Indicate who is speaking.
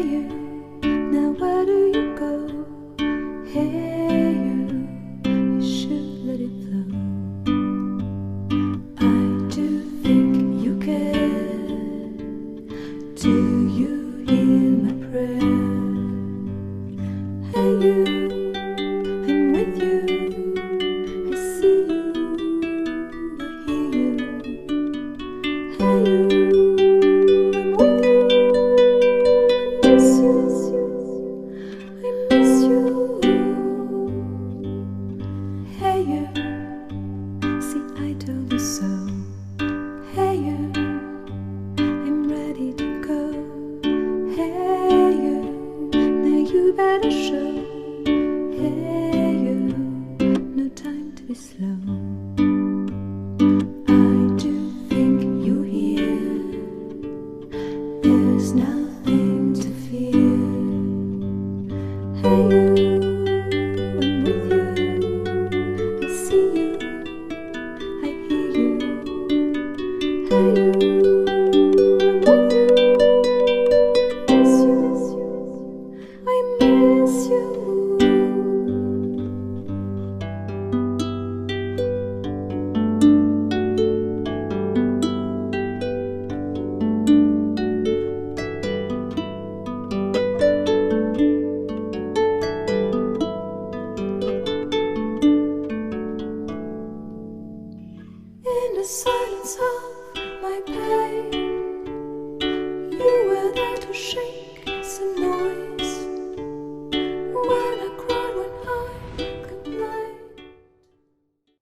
Speaker 1: you, now where do you go? Hey you should let it flow. I do think you care. Do you hear my prayer? Hey you, I'm with you. I see you, I hear you. Hey you, I'm with you. I miss you, I miss you. Hey you, see I told you so. Hey you, I'm ready to go. Hey you, now you better show. Hey you, no time to be slow. I do think you hear. There's nothing to fear. Hey you, I'm with you. I see you, I hear you. Hey you, I'm with you. I miss you, I miss you. In the silence of my pain,